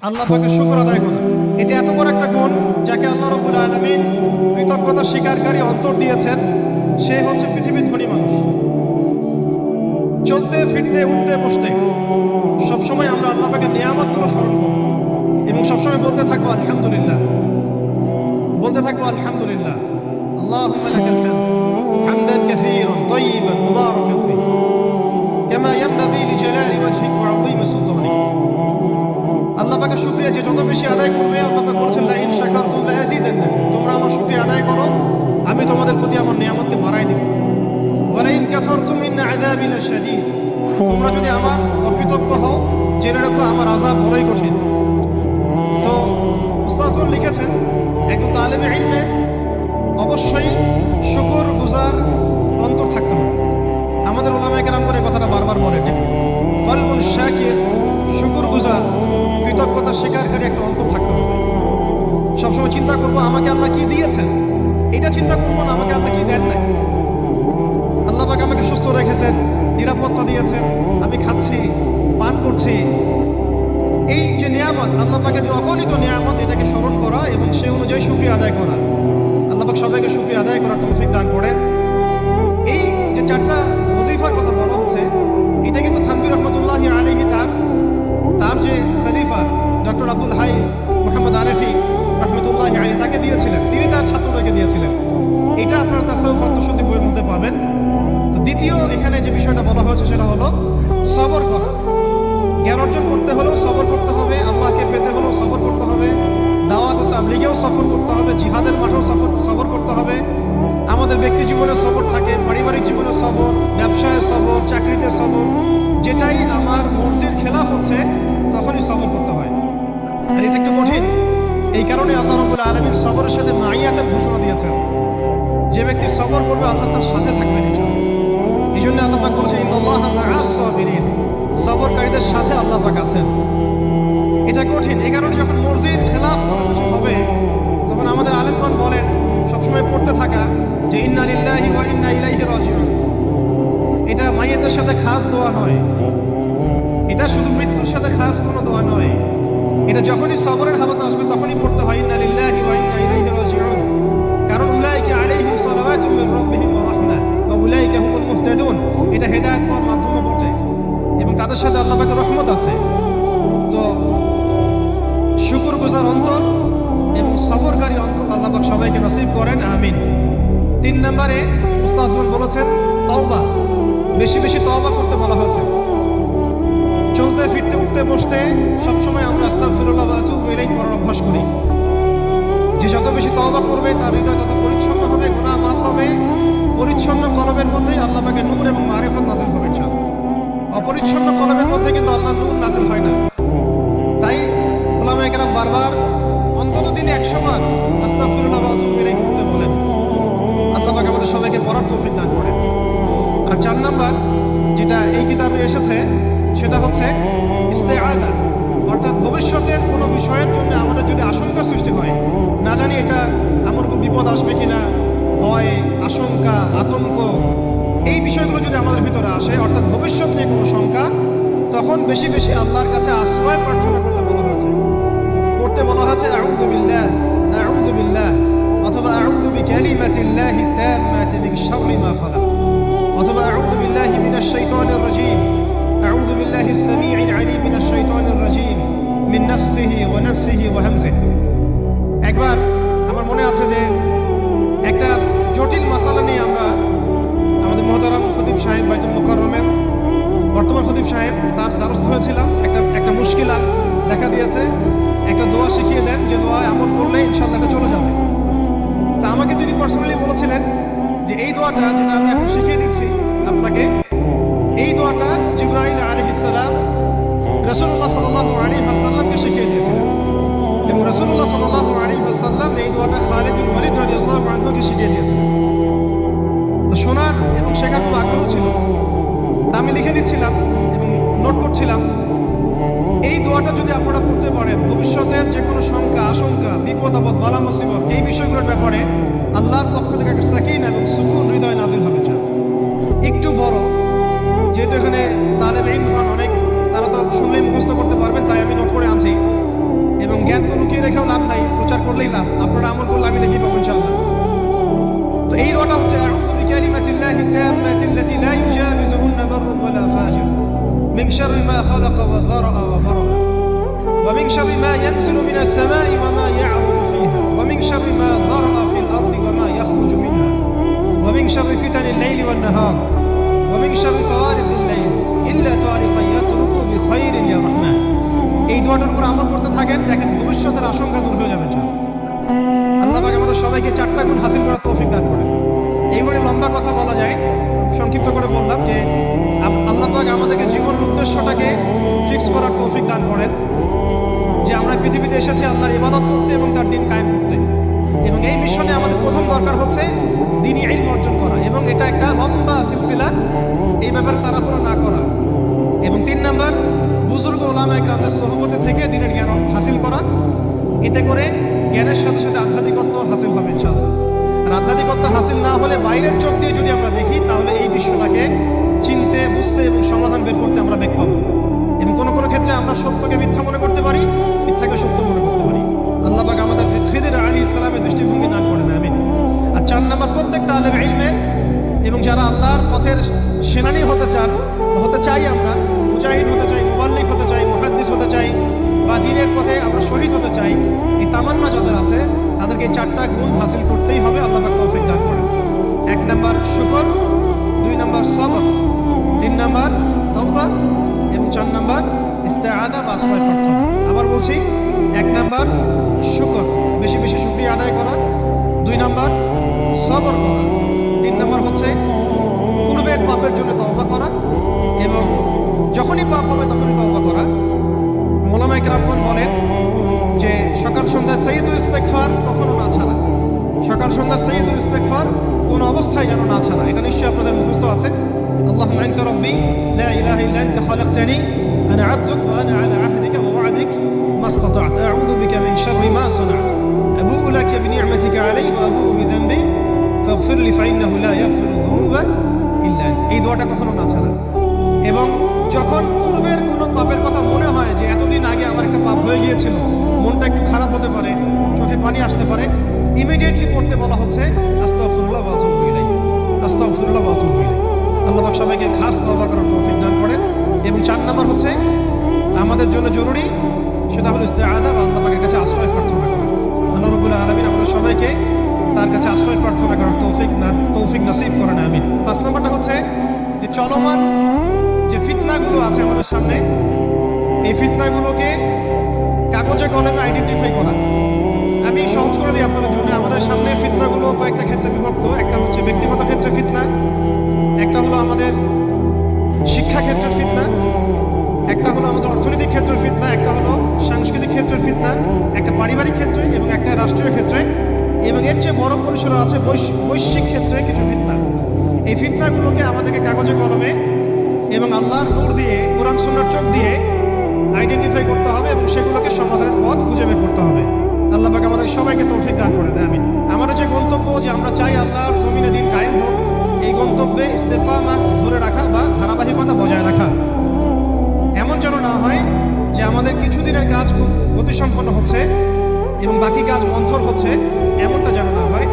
আল্লাহ পাকের শুকর আদায় করা। এটা এত বড় একটা গুণ যাকে আল্লাহ রাব্বুল আলামিন কৃতজ্ঞতা স্বীকারকারী অন্তর দিয়েছেন। সে হচ্ছে পৃথিবীর ধনী মানুষ। চলতে ফিরতে উঠতে বসতে সবসময় আমরা আল্লাহ পাকের নিয়ামতগুলো স্মরণ করব এবং সবসময় বলতে থাকবো আলহামদুলিল্লাহ, বলতে থাকবো আলহামদুলিল্লাহ। আল্লাহুম্মা লাকাল হামদ হামদান কাসীরান তাইয়িবান মুবারাকান ফীহি কামা ইয়ানবাগী লিজালালি ওয়াজহিক ওয়া আযীমি সুলতানিক। আল্লাহ পাকের শুকরিয়া যে যত বেশি আদায় করবে, আল্লাহ পাক বলেছেন লা ইন শাকারতুম লা আযীদান্নাকুম, তোমরা আমার শুকরিয়া আদায় করো আমি তোমাদের প্রতি আমার নিয়ামতকে বাড়াই দেব। ওয়া লা ইন কাফারতুম ইন্না আযাবি লাশাদীদ, তোমরা যদি আমার অকৃতজ্ঞ হও জেনে রাখো আমার আযাব বড়ই কঠিন। তো উস্তাদগণ লিখেছেন একজন তালেবে ইলমের অবশ্যই শুকর গুজার অন্তর থাকতে হবে। আমাদের উলামায়ে কেরাম করে কথাটা বারবার বলে, ঠিক কলবুন শাকির, শুকর গুজার কৃতজ্ঞতা স্বীকারকারী একটা অন্তর থাকতে হবে। সবসময় চিন্তা করবো আমাকে আল্লাহ কি দিয়েছেন, এটা চিন্তা করবো না আমাকে আল্লাহ কি দেন নাই। আল্লাহ পাক আমাকে সুস্থ রেখেছেন, নিরাপত্তা দিয়েছেন, আমি খাচ্ছি পান করছি। এই যে নিয়ামত, আল্লাহ পাকের যে অগণিত নিয়ামত, এটাকে স্মরণ করা এবং সেই অনুযায়ী শুকরিয়া আদায় করা। আল্লাহ পাক সবাইকে শুকরিয়া আদায় করার তৌফিক দান করেন। এই যে চারটা ওজিফার কথা বলা হচ্ছে, এটা কিন্তু থানভীর রহমতুল্লাহি আলাইহি তার যে খলিফা ডক্টর আব্দুল হাই মুহাম্মদ আরেফি রহমতুল্লাহি আলাইহি তাকে দিয়েছিলেন, তিনি তার ছাত্রদেরকে দিয়েছিলেন। এটা আপনারা তাসাউফ আত্মশুদ্ধি বইয়ের মধ্যে পাবেন। তো দ্বিতীয় এখানে যে বিষয়টা বলা হয়েছে সেটা হলো সবর করা। জ্ঞান অর্জন করতে হলেও সবর করতে হবে, আল্লাহকে পেতে হলেও সবর করতে হবে, দাওয়াত ও তাবলীগেও সফর করতে হবে, জিহাদের মাঠেও সবর করতে হবে। আমাদের ব্যক্তি জীবনে সবর থাকে, পারিবারিক জীবনে সবর, ব্যবসায় সবর, চাকরিতে সবর। যেটাই আমার মর্জির খেলাফ হচ্ছে তখনই সবর করতে হয়, আর এটা একটু কঠিন। এই কারণে আল্লাহ রাব্বুল আলামিন সবরের সাথে মাইয়াতের ঘোষণা দিয়েছেন। যে ব্যক্তি সবর করবে আল্লাহ তার সাথে থাকবেন ইনশাআল্লাহ। এই জন্য আল্লাহ পাক বলেছেন ইন্নাল্লাহা মা'আস সাবিরিন, সবরকারীদের সাথে আল্লাহ পাক আছেন। এটা কঠিন। এই কারণে যখন মর্জির খেলাফ কোনো কিছু হবে তখন আমাদের আলেমগণ বলেন সবসময় পড়তে থাকা যে ইন্না লিল্লাহি ওয়া ইন্না ইলাইহি রাজিউন। এটা মাইয়াতের সাথে খাস দোয়া নয়, এটা শুধু মৃত্যুর সাথে খাস কোনো দোয়া নয়। এটা যখনই সবরের হালত আসবে তখনই পড়তে হয় ইন্না লিল্লাহি ওয়া ইন্না ইলাইহি রাজিউন। কারণ উলাইকা আলাইহিম সালাওয়াতুম মির রাব্বিহিম ওয়া রাহমা ওয়া উলাইকা হুমুল মুহতাদুন। এটা হেদায়েত পাওয়ার মাধ্যমও বটে এবং তাদের সাথে আল্লাহ পাকের রহমত আছে। তো শুকরগুজার অন্তর এবং সবরকারী অন্তর আল্লাহ পাক সবাইকে নসিব করেন, আমিন। 3 নম্বরে উস্তাদগণ বলেছেন তওবা, বেশি বেশি তওবা করতে বলা হয়েছে। চলতে ফিরতে উঠতে বসতে সবসময় আমরা আস্তাগফিরুল্লাহ ওয়া আতুবু ইলাইহি পড়ার অভ্যাস করি। যে যত বেশি তওবা করবে তার হৃদয় তত পরিচ্ছন্ন হবে, গুনাহ মাফ হবে। পরিচ্ছন্ন কলবের মধ্যেই আল্লাহ পাকের নূর এবং মারিফত নাযিল হবে ইনশাআল্লাহ। অপরিচ্ছন্ন কলবের মধ্যে কিন্তু আল্লাহর নূর নাযিল হয় না। তাই উলামায়ে কেরাম বারবার অন্তত দিনে 100 বার আস্তাগফিরুল্লাহ ওয়া আতুবু ইলাইহি পড়তে বলেন। আল্লাহ পাক আমাদের সবাইকে পড়ার তৌফিক দান করেন। আর 4 নাম্বার যেটা এই কিতাবে এসেছে সেটা হচ্ছে ইস্তেআযা, অর্থাৎ ভবিষ্যতের কোনো বিষয়ের জন্য আমাদের যদি আশঙ্কা সৃষ্টি হয়, না জানি এটা আমার উপর বিপদ আসবে কিনা, ভয়, আশঙ্কা, আতঙ্ক, এই বিষয়গুলো যদি আমাদের ভিতরে আসে, অর্থাৎ ভবিষ্যৎ নিয়ে কোনো শঙ্কা, তখন বেশি বেশি আল্লাহর কাছে আশ্রয় প্রার্থনা করতে বলা হয়েছে। করতে বলা হয়েছে আউযু বিল্লাহ অথবা আউযু বিকালিমাতিল্লাহি তাম্মাতি মিন শাররি মা খালাক অথবা আউযু বিল্লাহি মিনাশ শাইতানির রাজীম আউযু বিল্লাহিস সামিউল আলীম মিনাশ শাইতানির রাজীম মিন নাফখিহি ওয়া নাফসিহি ওয়া হামজিহি। একবার আমার মনে আছে যে একটা জটিল মাসালা নিয়ে আমরা আমাদের মুহতারাম খতিব সাহেব বাইতুল মুকাররমের বর্তমান খতিব সাহেব তার দ্বারস্থ হয়েছিলাম। একটা মুশকিলা দেখা দিয়েছে, একটা দোয়া শিখিয়ে দেন যে দোয়ায় আমল করলে ইনশাআল্লাহ এটা চলে যাবে। তা আমাকে তিনি পার্সোনালি বলেছিলেন যে এই দোয়াটা যেটা আমি এখন শিখিয়ে দিচ্ছি আপনাকে, এই দোয়াটা জিবরাইল আলাইহিস সালাম রাসূলুল্লাহ সাল্লাল্লাহু আলাইহি ওয়াসাল্লামকে শিখিয়ে দিয়েছিলেন এবং রাসূলুল্লাহ সাল্লাল্লাহু আলাইহি ওয়াসাল্লাম এই দোয়াটা খালিদ বিন ওয়ালিদ রাদিয়াল্লাহু আনহুকে শিখিয়ে দিয়েছিলেন। তো শোনার এবং শেখার খুব আগ্রহ ছিল, তা আমি লিখে নিচ্ছিলাম এবং নোট করছিলাম। এই দোয়াটা যদি আপনারা পড়তে পারেন, ভবিষ্যতের যে কোনো শঙ্কা, আশঙ্কা, বিপদ আপদ, বালা মুসিবত, এই বিষয়গুলোর ব্যাপারে আল্লাহর পক্ষ থেকে একটা সাকিনা এবং সুকুন হৃদয় নাজিল হবে। একটু বড়, যেহেতু এখানে তালেবে ইলম অনেক, তারা তো শুনলেই মুখস্থ করতে পারবেন, তাই আমি নোট করে আনছি। লিখেও লাভ নাই, প্রচার করলেই লাভ, আপনারা আমল করলে আমি দেখি পাবো ইনশাআল্লাহ। তো এই দোয়াটা হচ্ছে আউযু বিকালিমাতিল্লাহি তাম্মাতিল্লাতি লা ইউজাবিজুহুন্না বাররুন ওয়ালা ফাজির মিন শাররি মা খালাকা ওয়া যারা'a ওয়া বারা'a ওয়া মিন শাররি মা ইয়ানজিলু মিনাস সামাই ওয়া মা ইয়া'রুজু ফিহা ওয়া মিন শাররি মা যারা'a ফিল আরদি ওয়া মা ইয়াখরুজু মিনহা ওয়া মিন শাররি ফিতানিল লাইলি ওয়ান নাহার ওয়া মিন শাররি তাওয়ারিকিল লাইল ইল্লা তাওয়ারিকান ইয়াতরুকু বিখাইরিন ইয়া রাহমান। এই দোয়াটার উপর আমল করতে থাকেন, দেখেন ভবিষ্যতের আশঙ্কা দূর হয়ে যাবে ইনশাআল্লাহ। আল্লাহ পাক আমাদের সবাইকে 4টা গুণ হাসিল করার তৌফিক দান করেন। এইবারে লম্বা কথা বলা যায়, সংক্ষিপ্ত করে বললাম যে আল্লাহ পাক আমাদেরকে জীবনের উদ্দেশ্যটাকে ফিক্স করার তৌফিক দান করেন, যে আমরা পৃথিবীতে এসেছি আল্লাহর ইবাদত করতে এবং তার দিন কায়েম করতে। এবং এই মিশনে আমাদের প্রথম দরকার হচ্ছে দ্বীনি ইলম অর্জন করা, এবং এটা একটা লম্বা সিলসিলা, এই ব্যাপারে তাড়াহুড়ো না করা। এবং 3 নাম্বার, বুজুর্গ ওলামায়ে কেরামদের সোহবতে থেকে দ্বীনের জ্ঞান হাসিল করা। এতে করে জ্ঞানের সাথে সাথে আধ্যাত্মিকত্ব হাসিল হবে ইনশাআল্লাহ। আর আধ্যাত্মিকত্ব হাসিল না হলে বাইরের চোখ দিয়ে যদি আমরা দেখি, তাহলে এই বিশ্বটাকে চিনতে, বুঝতে এবং সমাধান বের করতে আমরা বেগ পাবো। এবং কোনো কোনো ক্ষেত্রে আমরা সত্যকে মিথ্যা মনে করতে পারি, মিথ্যাকে সত্য মনে করতে পারি। আল্লাহ পাক আমাদের খিদির আলাইহিস সালামের দৃষ্টিভঙ্গি দান করেন, আমিন। আর 4 নাম্বার, প্রত্যেক তালেবে ইলমের এবং যারা আল্লাহর পথের সেনানী হতে চান, হতে চাই, আমরা মুজাহিদ হতে চাই, মুবাল্লিগ হতে চাই, মুহাদ্দিস হতে চাই, বা দ্বীনের পথে আমরা শহীদ হতে চাই, এই তামান্না যাদের আছে তাদেরকে এই 4টা গুণ হাসিল করতেই হবে। আল্লাহ পাক তৌফিক দান করেন। 1 নাম্বার শুকর, 2 নাম্বার সবর, 3 নাম্বার তাওবা এবং 4 নাম্বার ইস্তেআযা বা আশ্রয় প্রার্থনা। আবার বলছি, 1 নাম্বার শুকর, বেশি বেশি শুকরিয়া আদায় করা, 2 নাম্বার সবর করা, 3 নাম্বার হচ্ছে পূর্বের পাপের জন্য তওবা করা, এবং যখনই পাপ হবে তখনই তওবা করা। ওলামায়ে কেরামগণ বলেন যে সকাল সন্ধ্যা সাইয়্যিদুল ইস্তিগফার কখনো না ছাড়া, সকাল সন্ধ্যা সাইয়্যিদুল ইস্তিগফার কোন অবস্থায় যেন না ছাড়া। এটা নিশ্চয়ই আপনাদের মুখস্থ আছে। আল্লাহুম্মা আনতা রাব্বি লা ইলাহা ইল্লা আনতা খালাকতানি আনা আবদুক ওয়া আনা আলা আহদিকা ওয়া ওয়া'দিক মাসতাতা'তু আউযু বিকা মিন শাররি মা সানা'তু আবু'ু লাকা বিনি'মাতিকা আলাইয়া ওয়া আবু'ু বিযানবি ফাগফির লি ফাইন্নাহু লা ইয়াগফিরু যুনুবা ইল্লা আনতা। এই দোয়াটা কখনো না ছাড়া। এবং যখন পূর্বের কোনো পাপের কথা মনে হয় যে এতদিন আগে আমার একটা পাপ হয়ে গিয়েছিল, মনটা একটু খারাপ হতে পারে, চোখে পানি আসতে পারে, ইমিডিয়েটলি পড়তে বলা হচ্ছে আস্তাগফিরুল্লাহ ওয়া আতুবু ইলাইহি, আস্তাগফিরুল্লাহ ওয়া আতুবু ইলাইহি। আল্লাহ পাক সবাইকে খাস তওবা করার তৌফিক দান করেন। এবং 4 নাম্বার হচ্ছে আমাদের জন্য জরুরি, সেটা হলো ইস্তেআযা বা আল্লাহ পাকের কাছে আশ্রয় প্রার্থনা করা। আল্লাহ রাব্বুল আলামিন আমাদের সবাইকে তার কাছে আশ্রয় প্রার্থনা করার তৌফিক নসিব করেন, আমিন। 5 নাম্বারটা হচ্ছে যে চলমান যে ফিতনাগুলো আছে আমাদের সামনে, এই ফিতনাগুলোকে কাগজে কলমে আইডেন্টিফাই করা। আমি সহজ করে দিই আপনাদের জন্য। আমাদের সামনে ফিতনাগুলো কয়েকটা ক্ষেত্রে বিভক্ত। একটা হচ্ছে ব্যক্তিগত ক্ষেত্রে ফিতনা, একটা হলো আমাদের শিক্ষা ক্ষেত্রের ফিতনা, একটা হলো আমাদের অর্থনৈতিক ক্ষেত্রের ফিতনা, একটা হলো সাংস্কৃতিক ক্ষেত্রের ফিতনা, একটা পারিবারিক ক্ষেত্রে এবং একটা রাষ্ট্রীয় ক্ষেত্রে, এবং এর চেয়ে বড় পরিসরে আছে বৈশ্বিক ক্ষেত্রে কিছু ফিতনা। এই ফিতনাগুলোকে আমাদেরকে কাগজে কলমে এবং আল্লাহর নূর দিয়ে, কোরআন সুন্নাহর চোখ দিয়ে আইডেন্টিফাই করতে হবে এবং সেগুলোকে সমাধানের পথ খুঁজে বের করতে হবে। আল্লাহ পাক আমাদের সবাইকে তৌফিক দান করেন, আমিন। আমাদের যে গন্তব্য, যে আমরা চাই আল্লাহর জমিনে দিন কায়েম হোক, এই গন্তব্যে ইস্তেকামা ধরে রাখা বা ধারাবাহিকতা বজায় রাখা। এমন যেন না হয় যে আমাদের কিছুদিনের কাজ খুব গতিসম্পন্ন হচ্ছে এবং বাকি কাজ মন্থর হচ্ছে, এমনটা যেন না হয়।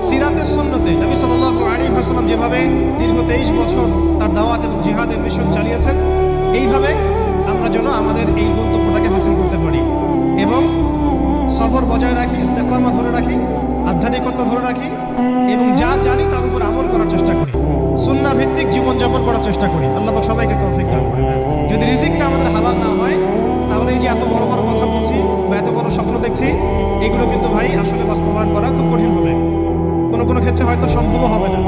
সিরাতের সুন্নতে নবী সাল্লাল্লাহু আলাইহি ওয়াসাল্লাম যেভাবে দীর্ঘ 23 বছর তার দাওয়াত এবং জিহাদের মিশন চালিয়েছেন, এইভাবে আমরা যেন আমাদের এই গন্তব্যটাকে হাসিল করতে পারি এবং সবর বজায় রাখি, ইস্তেকামা ধরে রাখি, আধ্যাত্মিকতা ধরে রাখি এবং যা জানি তার উপর আমল করার চেষ্টা করি, সুন্নাহ ভিত্তিক জীবনযাপন করার চেষ্টা করি। আল্লাহ পাক সবাইকে তৌফিক দান করেন। যদি রিজিকটা আমাদের হালাল না হয়, তাহলে এই যে এত বড় বড় কথা বলছি বা এত বড় স্বপ্ন দেখছি, এগুলো কিন্তু ভাই আসলে বাস্তবায়ন করা খুব কঠিন হবে। কোনো কোনো ক্ষেত্রে হয়তো সম্ভব হবে না।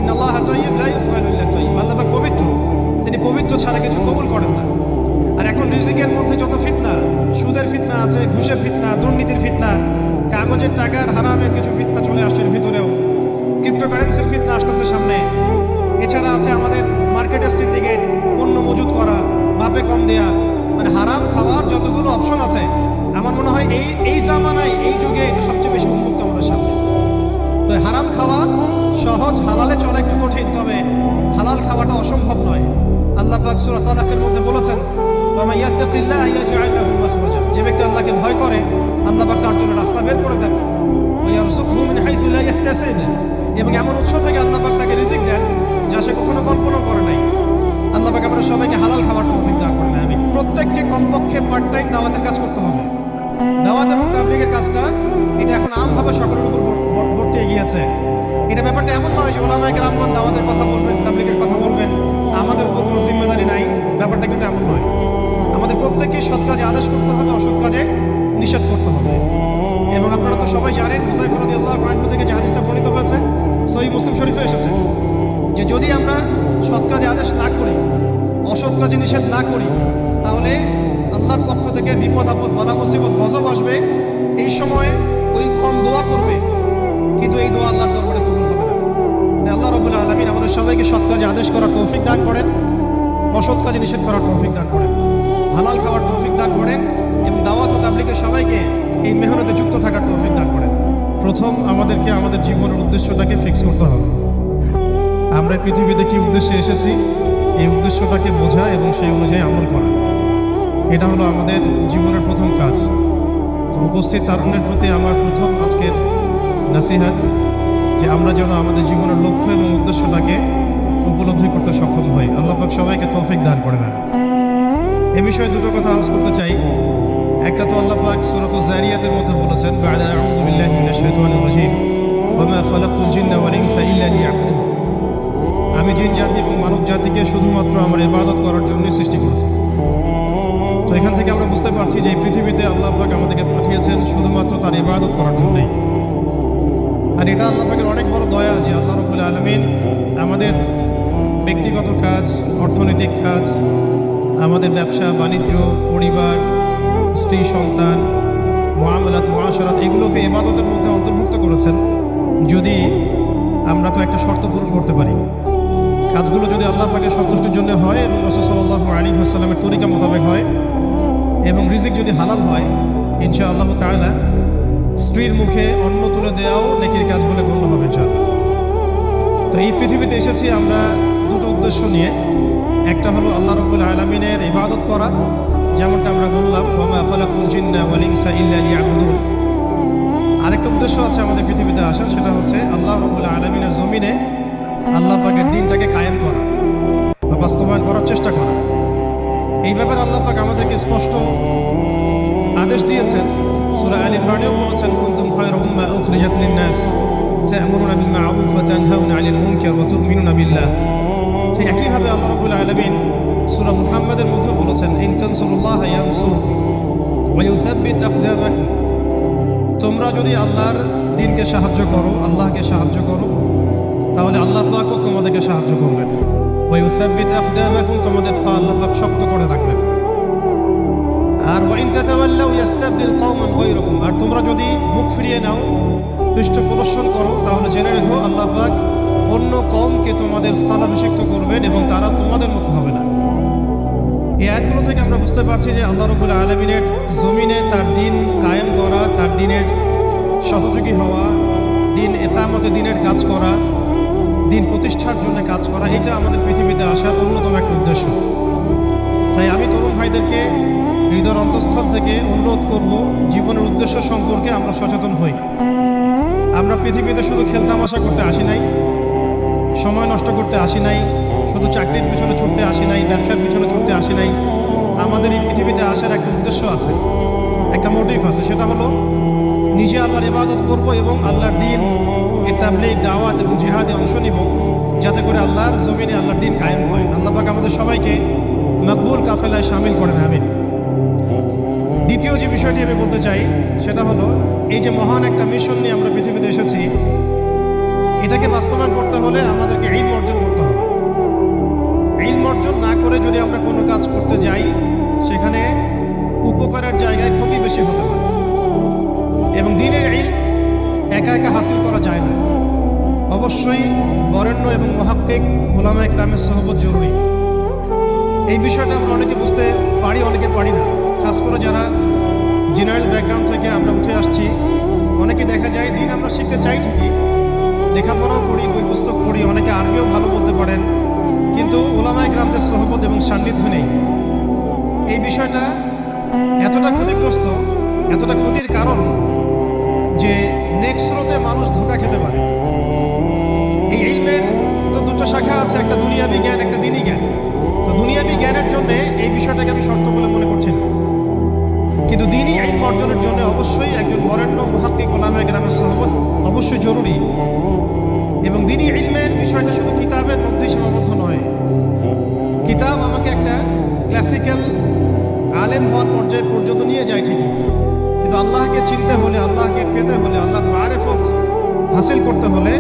ইন্নাল্লাহা তাইয়্যিব লা ইয়াকবালু ইল্লা তাইয়্যিব। আল্লাহ পাক পবিত্র, তিনি পবিত্র ছাড়া কিছু কবুল করেন না। আর এখন রিজিকের মধ্যে যত ফিতনা, সুদের ফিতনা আছে, ঘুষের ফিতনা, দুর্নীতির ফিতনা, কাগজের টাকার হারামের কিছু ফিতনা চলে আসছে ভিতরেও, ক্রিপ্টোকারেন্সির ফিতনা আসতেছে সামনে। এছাড়া আছে আমাদের মার্কেটের সিন্ডিকেট, পণ্য মজুত করা, ভাবে কম দেয়া, মানে হারাম খাওয়ার যতগুলো অপশন আছে, আমার মনে হয় এই জামানায়, এই যুগে এটা সবচেয়ে বেশি উন্মুক্ত আমাদের সামনে। তো হারাম খাওয়া সহজ, হালালে চলা একটু কঠিন, তবে হালাল খাওয়াটা অসম্ভব নয়। আল্লাহ পাক সূরা তালাকের মধ্যে বলেছেন, ওয়া মান ইয়াত্তাকিল্লাহা ইয়াজআল লাহু মাখরাজা। যে ব্যক্তি আল্লাহকে ভয় করে, বেছেই নেন এবং এমন উৎস থেকে আল্লাহ পাক তাকে রিজিক দেন যা সে কখনো কল্পনাও করে নাই। আল্লাহ পাক আমাদের সবাইকে হালাল খাবার তৌফিক দান করেন। আমি প্রত্যেককে কমপক্ষে পার্ট টাইম দাওয়াতের কাজ করতে হবে। দাওয়াত এবং তাবলীগের কাজটা এটা এখন আমভাবে সকলের উপর ভর্তি গিয়েছে। এটা ব্যাপারটা এমন নয় যে ওলামায়ে কেরামগণ দাওয়াতের কথা বলবেন, তাবলীগের কথা বলবেন, আমাদের উপর কোনো জিম্মেদারি নাই। ব্যাপারটা কিন্তু এমন নয়। আমাদের প্রত্যেককে সৎ কাজে আদেশ করতে হবে, অসৎ কাজে নিষেধ করতে হবে। এবং আপনারা তো সবাই জানেন হুযায়ফা রাদিয়াল্লাহু আনহু থেকে যে হাদিসটা বর্ণিত হয়েছে সহিহ মুসলিম শরীফে এসেছে যে যদি আমরা সৎ কাজে আদেশ না করি, অসৎ কাজে নিষেধ না করি, তাহলে আল্লাহর পক্ষ থেকে বিপদ আপদ বালা মুসিবত গজব আসবে। এই সময় ওই কম দোয়া করবে, কিন্তু এই দোয়া আল্লাহর দরবারে কবুল হবে না। তাই আল্লাহ রাব্বুল আলামিন আমাদের সবাইকে সৎ কাজে আদেশ করার তৌফিক দান করেন, অসৎ কাজে নিষেধ করার তৌফিক দান করেন, হালাল খাওয়ার তৌফিক দান করেন এবং দাওয়াত ও তাবলীগের সবাইকে এই মেহনতে যুক্ত থাকার তৌফিক দান করেন। প্রথম আমাদেরকে আমাদের জীবনের উদ্দেশ্যটাকে ফিক্স করতে হবে। আমরা পৃথিবীতে কি উদ্দেশ্যে এসেছি এই উদ্দেশ্যটাকে বোঝা এবং সেই অনুযায়ী আমল করা, এটা হলো আমাদের জীবনের প্রথম কাজ। তো উপস্থিত তারুণ্যের প্রতি আমার প্রথম আজকের নাসিহাত যে আমরা যেন আমাদের জীবনের লক্ষ্য এবং উদ্দেশ্যটাকে উপলব্ধি করতে সক্ষম হই। আল্লাহ পাক সবাইকে তৌফিক দান করে দেন। এ বিষয়ে দুটো কথা আলোচনা করতে চাই। একটা তো আল্লাহ পাক সূরাতুজ যারিয়াতের মধ্যে বলেছেন বা'দা আউযু বিল্লাহি মিনাশ শাইতানির রাজীম ওয়া মা খালাকতুল জিন্না ওয়াল ইনসা ইল্লা লিয়াবুদুন। আমি জিন জাতি এবং মানব জাতিকে শুধুমাত্র আমার ইবাদত করার জন্য সৃষ্টি করেছি। তো এখান থেকে আমরা বুঝতে পারছি যে এই পৃথিবীতে আল্লাহ পাক আমাদেরকে পাঠিয়েছেন শুধুমাত্র তার ইবাদত করার জন্যই। আর এটা আল্লাহ পাকের অনেক বড় দয়া যে আল্লাহ রাব্বুল আলামিন আমাদের ব্যক্তিগত কাজ, অর্থনৈতিক কাজ, আমাদের ব্যবসা বাণিজ্য, পরিবার, স্ত্রী সন্তান, মুআমালাত মুআশারাত এগুলোকে ইবাদতের মধ্যে অন্তর্ভুক্ত করেছেন যদি আমরা কয়েকটা শর্ত পূরণ করতে পারি। কাজগুলো যদি আল্লাহ পাকের সন্তুষ্টির জন্য হয় এবং রাসূল সাল্লাল্লাহু আলাইহি ওয়াসাল্লামের তরিকা মোতাবেক হয় এবং রিজিক যদি হালাল হয়, ইনশাআল্লাহ তাআলা স্ত্রীর মুখে অন্ন তুলে দেওয়াও নেকির কাজ বলে গণ্য হবে ইনশাআল্লাহ। তো এই পৃথিবীতে এসেছি আমরা দুটো উদ্দেশ্য নিয়ে। একটা হলো আল্লাহ রাব্বুল আলামিনের ইবাদত করা, যেমনটা আমরা বললাম ওয়া মা খালাকতুল জিন্না ওয়াল ইনসা ইল্লা লিয়াবুদুন। আরেকটা উদ্দেশ্য আছে আমাদের পৃথিবীতে আসার, সেটা হচ্ছে আল্লাহ রাব্বুল আলামিনের জমিনে আল্লাহ পাকের দ্বীনটাকে কায়েম করা বা বাস্তবায়ন করার চেষ্টা করা। এই ব্যাপারে আল্লাহ পাক আমাদেরকে স্পষ্ট আদেশ দিয়েছেন। সূরা আল ইমরানেও বলেছেন কুনতুম খায়রা উম্মাহ উখরিজাত লিন-নাস তা'মুরুনা বিল মা'রুফ ওয়া তানহাউনা 'আনিল মুনকার ওয়া তু'মিনুনা বিল্লাহ। ঠিক একইভাবে আল্লাহ রাব্বুল আলামিন সূরা মুহাম্মাদের মধ্যে বলেছেন ইন তানসুরুল্লাহা ইয়ানসুরকুম ওয়া ইউসাব্বিত আকদামাকুম। তোমরা যদি আল্লাহর দ্বীনকে সাহায্য করো, আল্লাহকে সাহায্য করো, তাহলে আল্লাহ পাকও তোমাদেরকে সাহায্য করবেন। ওয়া ইউসাব্বিত আকদামাকুম, তোমাদের পা আল্লাহ পাক শক্ত করে রাখবেন। আর ওয়া ইন তাতাওয়াল্লাউ ইস্তাবদিল কওমান গায়রাকুম, আর তোমরা যদি মুখ ফিরিয়ে নাও, পৃষ্ঠ প্রদর্শন করো, তাহলে জেনে রেখো আল্লাহ পাক অন্য কওমকে তোমাদের স্থলাভিষিক্ত করবেন এবং তারা তোমাদের মতো হবে না। এই আয়াতগুলো থেকে আমরা বুঝতে পারছি যে আল্লাহ রাব্বুল আলামিনের জমিনে তার দ্বীন কায়েম করা, তার দ্বীনের সহযোগী হওয়া, দ্বীন ইকামতে দ্বীনের কাজ করা, দ্বীন প্রতিষ্ঠার জন্য কাজ করা, এটা আমাদের পৃথিবীতে আসার অন্যতম একটা উদ্দেশ্য। তাই আমি তরুণ ভাইদেরকে হৃদয়ের অন্তঃস্থল থেকে অনুরোধ করব জীবনের উদ্দেশ্য সম্পর্কে আমরা সচেতন হই। আমরা পৃথিবীতে শুধু খেলতামাশা করতে আসি নাই, সময় নষ্ট করতে আসি নাই, শুধু চাকরির পিছনে ছুটতে আসি নাই, ব্যবসার পিছনে ছুটতে আসি নাই। আমাদের এই পৃথিবীতে আসার একটা উদ্দেশ্য আছে, একটা মোটিভ আছে, সেটা হলো নিজে আল্লাহর ইবাদত করব এবং আল্লাহর দ্বীন তাবলীগ দাওয়াত এবং জিহাদে অংশ নিব, যাতে করে আল্লাহর জমিনে আল্লাহর দ্বীন কায়েম হয়। আল্লাহ পাক আমাদের সবাইকে মকবুল কাফেলায় শামিল করেন, আমিন। দ্বিতীয় যে বিষয়টি আমি বলতে চাই সেটা হলো এই যে মহান একটা মিশন নিয়ে আমরা পৃথিবীতে এসেছি, এটাকে বাস্তবায়ন করতে হলে আমাদেরকে ইলম অর্জন করতে হবে। ইলম অর্জন না করে যদি আমরা কোনো কাজ করতে যাই, সেখানে উপকারের জায়গায় ক্ষতি বেশি হতে পারে এবং দ্বীনের ইলম একা একা হাসিল করা যায় না। অবশ্যই বরেণ্য এবং মুহাক্কিক উলামায়ে কেরামের সোহবত জরুরি। এই বিষয়টা আমরা অনেকে বুঝতে পারি, অনেকে পারি না। খাস করে যারা জেনারেল ব্যাকগ্রাউন্ড থেকে আমরা উঠে আসছি, অনেকে দেখা যায় দ্বীন আমরা শিখতে চাই ঠিকই, লেখাপড়াও করি, বই পুস্তক পড়ি, অনেকে আরবিও ভালো বলতে পারেন, কিন্তু উলামায়ে কেরামদের সোহবত এবং সান্নিধ্য নেই। এই বিষয়টা এতটা ক্ষতিগ্রস্ত, এতটা ক্ষতির কারণ যে নেক্সট স্রোতে মানুষ ধোঁকা খেতে পারে। লেখা আছে একটা দুনিয়াবি জ্ঞান, একটা দ্বীনি জ্ঞান। তো দুনিয়াবি জ্ঞানের জন্য এই বিষয়টাকে আমি শর্ত বলে মনে করছি না, কিন্তু দ্বীনি ইলম অর্জনের জন্য অবশ্যই একজন বরেণ্য মুহাক্কিক উলামায়ে কেরামের সুহবত অবশ্যই জরুরি। এবং দ্বীনি ইলমের বিষয়টা শুধু কিতাবের মধ্যেই সীমাবদ্ধ নয়। কিতাব আমাকে একটা ক্লাসিক্যাল আলেম হওয়ার পর্যায়ে পর্যন্ত নিয়ে যায় ঠিকই, কিন্তু আল্লাহকে চিনতে হলে, আল্লাহকে পেতে হলে, আল্লাহর মারিফত হাসিল করতে হলে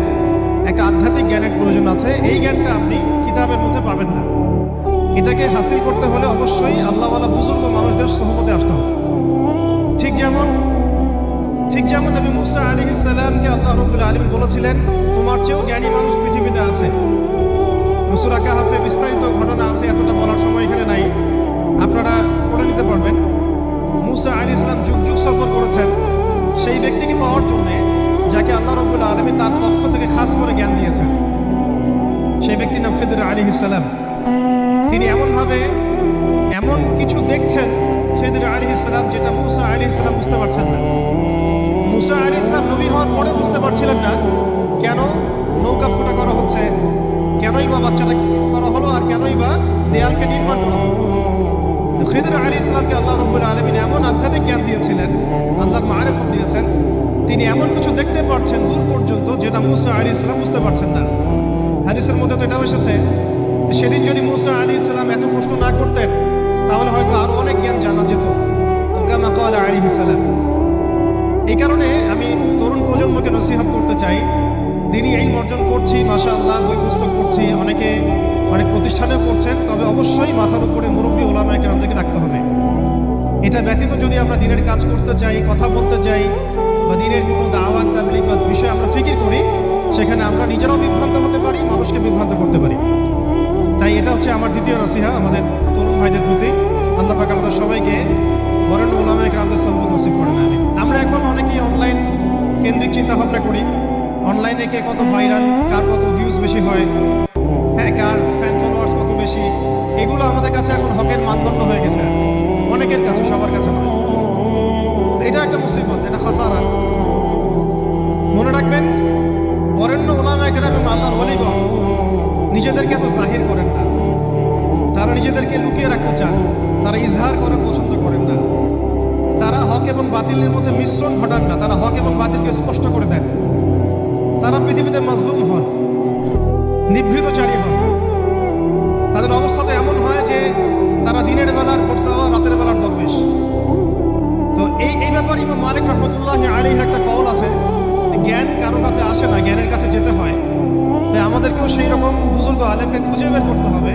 একটা আধ্যাত্মিক জ্ঞানের প্রয়োজন আছে। এই জ্ঞানটা আপনি কিতাবের মধ্যে পাবেন না। এটাকে হাসিল করতে হলে অবশ্যই আল্লাহওয়ালা বুজুর্গ মানুষদের সোহবতে আসতে হবে। ঠিক যেমন নবী মুসা আলাইহিস সালামকে আল্লাহ রাব্বুল আলামিন বলেছিলেন, তোমার চেয়েও জ্ঞানী মানুষ পৃথিবীতে আছে। সূরা কাহফে বিস্তারিত ঘটনা আছে, এতটা বলার সময় এখানে নাই, আপনারা পড়ে নিতে পারবেন। মুসা আলাইহিস সালাম যুগ যুগ সফর করেছেন সেই ব্যক্তিকে পাওয়ার জন্য যাকে আল্লাহ রাব্বুল আলামিন তার পক্ষ থেকে খাস করে জ্ঞান দিয়েছেন। সেই ব্যক্তির নাম খিদর আলাইহিস সালাম। তিনি এমনভাবে এমন কিছু দেখছেন খিদর আলাইহিস সালাম যেটা মুসা আলাইহিস সালাম বুঝতে পারছেন না। মুসা আলাইহিস সালাম নবী হওয়ার পরে বুঝতে পারছিলেন না কেন নৌকা ফুটা করা হচ্ছে, কেনই বা বাচ্চাটা করা হলো, আর কেনই বা দেয়ালকে নির্মাণ করা হলো। খিদর আলাইহিস সালামকে আল্লাহ রাব্বুল আলামিন এমন আধ্যাত্মিক জ্ঞান দিয়েছিলেন, আল্লাহর মারিফত দিয়েছেন, তিনি এমন কিছু দেখতে পাচ্ছেন দূর পর্যন্ত যেটা মুসা আলাইহিস সালাম বুঝতে পারছেন না। হাদিসের মধ্যে তো এটাও এসেছে, সেদিন যদি মুসা আলাইহিস সালাম এত প্রশ্ন না করতেন তাহলে হয়তো আরো অনেক জ্ঞান জানা যেত, কামা ক্বালা আলাইহিস সালাম। এই কারণে আমি তরুণ প্রজন্মকে নসিহত করতে চাই, তিনি ইলম অর্জন করছি, মাশাআল্লাহ, বই পুস্তক পড়ছি, অনেকে অনেক প্রতিষ্ঠানে পড়ছেন, তবে অবশ্যই মাথার উপরে মুরব্বী ওলামায়ে কেরামদেরকে রাখতে হবে। এটা ব্যতীত যদি আমরা দিনের কাজ করতে চাই, কথা বলতে চাই, বা দিনের কোনো দাওয়াত তাবলীগ বা বিষয়ে আমরা ফিকির করি, সেখানে আমরা নিজেরাও বিভ্রান্ত হতে পারি, মানুষকে বিভ্রান্ত করতে পারি। তাই এটা হচ্ছে আমার দ্বিতীয় নসিহা আমাদের তরুণ ভাইদের প্রতি। আল্লাহ পাক আমাদের সবাইকে বরেণ্য উলামায়ে কেরামদের সুহবত নসিব করেন। আমরা এখন অনেকেই অনলাইন কেন্দ্রিক চিন্তা ভাবনা করি, অনলাইনে কে কত ভাইরাল, কার কত ভিউজ বেশি হয়, হ্যাঁ, কার ফ্যান ফলোয়ার্স কত বেশি, এগুলো আমাদের কাছে এখন হকের মানদণ্ড হয়ে গেছে, অনেকের কাছে, সবার কাছে নয়। এটা একটা মুসিবত, এটা খাসারা। মনে রাখবেন, বরেণ্য উলামায়ে কেরাম এবং আল্লাহর ওলিগণ নিজেদেরকে এত জাহির করেন না, তারা নিজেদেরকে লুকিয়ে রাখতে চান, তারা ইজহার করে পছন্দ করেন না, তারা হক এবং বাতিলের মধ্যে মিশ্রণ ঘটান না, তারা হক এবং বাতিলকে স্পষ্ট করে দেন। তারা পৃথিবীতে মাজলুম হন, নিভৃতচারী হন, তাদের অবস্থা তো এমন হয় যে তারা দিনের বেলার খোরসাওয়া, রাতের বেলার দরবেশ। তো এই ব্যাপারে ইমাম মালিক রহমতুল্লাহি আলাইহির একটা কওল আছে, জ্ঞান কারো কাছে আসে না, জ্ঞানের কাছে যেতে হয়। তাই আমাদেরকেও সেই রকম বুজুর্গ আলেমকে খুঁজে বের করতে হবে।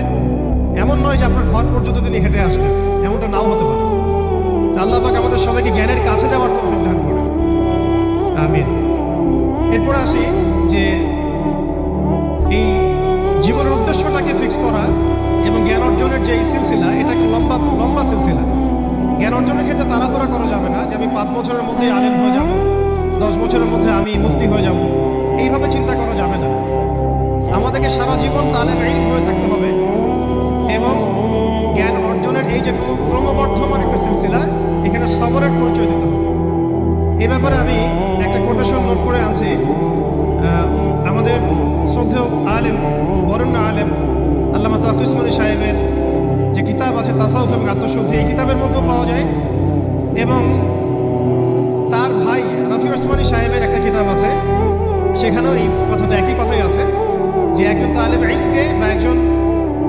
এমন নয় যে আপনার ঘর পর্যন্ত তিনি হেঁটে আসবেন, এমনটা নাও হতে পারে। আল্লাহ পাক আমাদের সবাইকে জ্ঞানের কাছে যাওয়ার তৌফিক দান করেন, আমিন। এরপরে আসি যে এই জীবনের উদ্দেশ্যটাকে ফিক্স করা এবং জ্ঞান অর্জনের যে সিলসিলা, এটা একটা লম্বা সিলসিলা। জ্ঞান অর্জনের ক্ষেত্রে তাড়াহুড়া করা যাবে না যে আমি 5 বছরের মধ্যে আলেম হয়ে যাব, 10 বছরের মধ্যে আমি মুফতি হয়ে যাব, এইভাবে চিন্তা করা যাবে না। আমাদেরকে সারা জীবন তালেব ইলম হয়ে থাকতে হবে এবং জ্ঞান অর্জনের এই যে ক্রমবর্ধমান একটা সিলসিলা, এখানে সবরের পরিচয় দিতে হবে। এই ব্যাপারে আমি একটা কোটেশন নোট করে আনছি। আমাদের শ্রদ্ধেয় আলেম, বরেণ্য আলেম আল্লামা তাকি উসমানী সাহেবের যে কিতাব আছে তাসাউফ এবং আত্মশুদ্ধি, এই কিতাবের মধ্যেও পাওয়া যায়, এবং তার ভাই রাফি উসমানী সাহেবের একটা কিতাব আছে, সেখানেও এই কথাটা, একই কথাই আছে যে একজন তালেব ইলমকে বা একজন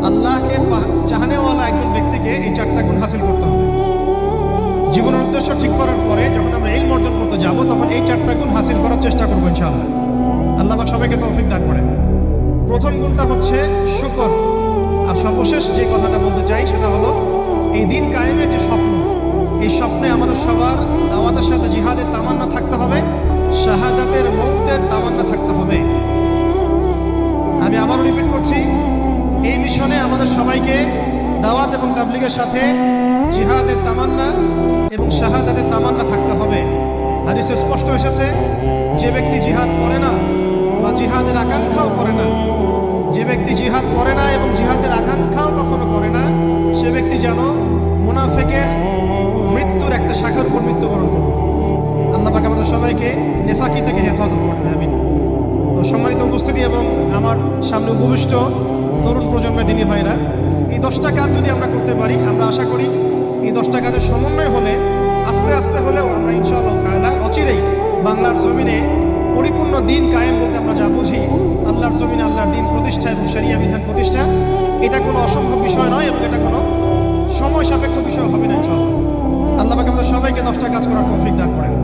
আল্লাহকে চাহানেওয়ালা একজন ব্যক্তিকে এই 4টা গুণ হাসিল করতে হবে। জীবনের উদ্দেশ্য ঠিক করার পরে যখন আমরা ইলম অর্জন করতে যাব, তখন এই 4টা গুণ হাসিল করার চেষ্টা করবো ইনশাআল্লাহ। আল্লাহ পাক সবাইকে তৌফিক দান করেন। প্রথম গুণটা হচ্ছে শুকর। আর সর্বশেষ যে কথাটা বলতে চাই সেটা হলো এই দিন কায়েমের যে স্বপ্ন, এই স্বপ্নে আমাদের সবার দাওয়াতের সাথে জিহাদের তামান্না থাকতে হবে, শাহাদাতের মৌতের তামান্না থাকতে হবে। আমি আবারও রিপিট করছি, এই মিশনে আমাদের সবাইকে দাওয়াত এবং তাবলীগের সাথে জিহাদের তামান্না এবং শাহাদাতের তামান্না থাকতে হবে। হাদিসে স্পষ্ট এসেছে, যে ব্যক্তি জিহাদ করে না বা জিহাদের আকাঙ্ক্ষাও করে না, যে ব্যক্তি জিহাদ করে না এবং জিহাদের আকাঙ্ক্ষাও কখনো করে না, সে ব্যক্তি যেন মুনাফিকের মৃত্যুর একটা শাখার উপর মৃত্যুবরণ করবে। আল্লাহ পাক আমাদের সবাইকে নেফাকি থেকে হেফাজত করেন, আমিন। তো সম্মানিত উপস্থিতি এবং আমার সামনে উপবিষ্ট তরুণ প্রজন্মের দিনী ভাইরা, এই 10টা কাজ যদি আমরা করতে পারি, আমরা আশা করি এই 10টা কাজের সমন্বয় হলে আস্তে আস্তে হলেও আমরা ইনশাআল্লাহ তাআলা অচিরেই বাংলার জমিনে পরিপূর্ণ দিন কায়েম বলতে আমরা যা বুঝি, আল্লাহর জমিনে আল্লাহর দিন প্রতিষ্ঠা এবং শরিয়া বিধান প্রতিষ্ঠা, এটা কোনো অসম্ভব বিষয় নয় এবং এটা কোনো সময় সাপেক্ষ বিষয় হবে না ইনশাআল্লাহ। আল্লাহ পাক আমাদের সবাইকে 10টা কাজ করার তৌফিক দান করেন।